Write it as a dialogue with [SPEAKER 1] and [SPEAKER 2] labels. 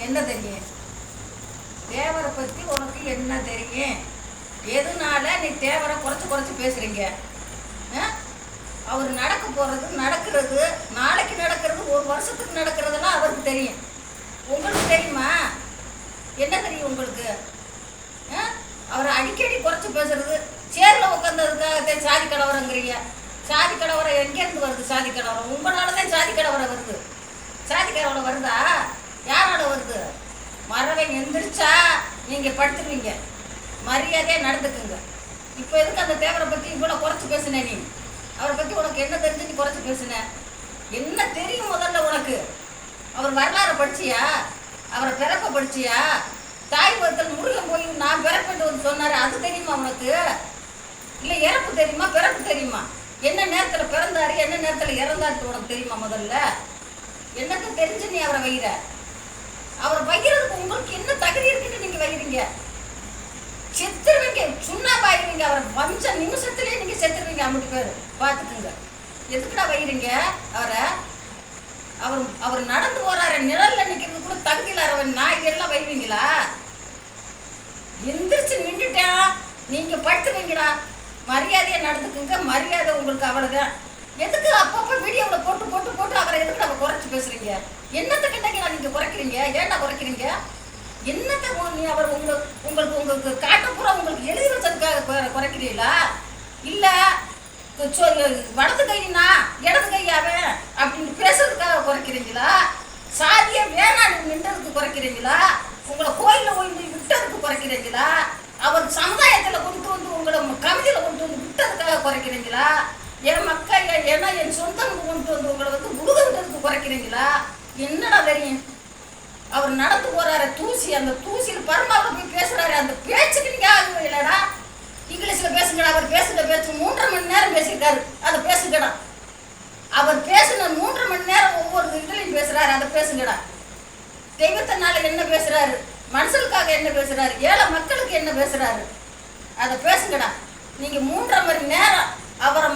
[SPEAKER 1] என்ன தெரியும்? தேவரை பற்றி உனக்கு என்ன தெரியும்? எதுனால நீ தேவரை குறைச்சி பேசுறீங்க? அவர் நடக்க போகிறது, நடக்கிறது, நாளைக்கு நடக்கிறது, ஒரு வருஷத்துக்கு நடக்கிறதுலாம் அவருக்கு தெரியும். உங்களுக்கு தெரியுமா? என்ன தெரியும் உங்களுக்கு? அவரை அடிக்கடி குறைச்சி பேசுறது, சேரில் உட்காந்ததுக்காக சாதி கலவரங்கிறீங்க. சாதி கலவரம் எங்கேருந்து வருது? சாதி கலவரம் உங்களால தான் சாதி கலவரம் வருது. சாதி கலவரம் வருதா? யாரோட வருது? மறவன் எந்திரிச்சா நீங்கள் படுத்துருவீங்க. மரியாதையாக நடந்துக்குங்க. இப்போ எதுக்கு அந்த தேவரை பற்றி இவ்வளோ குறைச்சி பேசுனேன்? நீ அவரை பற்றி உனக்கு என்ன தெரிஞ்சு நீ குறைச்சி பேசுன? என்ன தெரியும் முதல்ல உனக்கு? அவர் வரலாறு படிச்சியா? அவரை பிறப்பை படிச்சியா? தாய் பத்தில் முருகன் போய் நான் பிறப்பேன் வந்து சொன்னார், அது தெரியுமா உனக்கு? இல்லை இறப்பு தெரியுமா? பிறப்பு தெரியுமா? என்ன நேரத்தில் பிறந்தாரு, என்ன நேரத்தில் இறந்தாரு உனக்கு தெரியுமா? முதல்ல என்னக்கு தெரிஞ்சு நீ அவரை வைகிற? அவரை வைக்கிறதுக்கு உங்களுக்கு என்ன தகுதி இருக்குன்னு நீங்க வைக்கிறீங்க? செத்துருவீங்க, சுண்ணாம்பாயிருவீங்க. அவரை 5 நிமிஷத்துலேயே நீங்க செத்துருவீங்க. அம்பிட்டு பேர் பார்த்துக்குங்க. எதுக்குடா வைக்கிறீங்க அவரை? அவர் நடந்து போறாரு, நிழல்ல நிற்கிறது கூட தகுதி இல்லாதவன் நாய் எல்லாம் வைவீங்களா? எந்திரிச்சு நின்றுட்டா நீங்க படுத்துவீங்களா? மரியாதையை நடந்துக்குங்க. மரியாதை உங்களுக்கு அவ்வளவுதான். எதுக்கு அப்பப்போ வீடியோவில் போட்டு அவரை எதுக்கு நம்ம குறைச்சி பேசுறீங்க? என்னத்துக்கு இன்னைக்கு நீங்க குறைக்கிறீங்க? ஏன்டா குறைக்கிறீங்க? என்னத்தை நீ அவர் உங்களுக்கு காட்டப்புற உங்களுக்கு எழுதி வச்சதுக்காக குறைக்கிறீங்களா? இல்லை வலது கையினா இடது கையாவே அப்படின்னு பேசுறதுக்காக குறைக்கிறீங்களா? சாதியை வேணாம் நின்றதுக்கு குறைக்கிறீங்களா? உங்களை கோயிலில் போய் விட்டதுக்கு குறைக்கிறீங்களா? அவர் சமுதாயத்தில் கொண்டு வந்து உங்களை கவிதையில் கொண்டு வந்து விட்டதுக்காக குறைக்கிறீங்களா? என் மக்கள் ஏன்னா என் சொந்தம் கொண்டு வந்து உங்களை வந்து உழுக விட்டதுக்கு குறைக்கிறீங்களா? என்னடா தெரியும்? அவர் நடந்து போறாரு, தூசி, அந்த தூசியில் பரமாவில் போய் பேசுறாரு. அந்த பேச்சுக்கு நீங்க ஆகுது இல்லடா. இங்கிலீஷ்ல பேசுங்கடா. அவர் பேசுகிற பேச்சு 3.5 மணி நேரம் பேசியிருக்காரு. அதை பேசுங்கடா. அவர் பேசுன 3.5 மணி நேரம் ஒவ்வொரு இதுலையும் பேசுறாரு. அதை பேசுங்கடா. தெய்வத்தினால என்ன பேசுறாரு? மனுஷனுக்காக என்ன பேசுறாரு? ஏழை மக்களுக்கு என்ன பேசுறாரு? அதை பேசுங்கடா. நீங்க 3.5 மணி நேரம் அவரை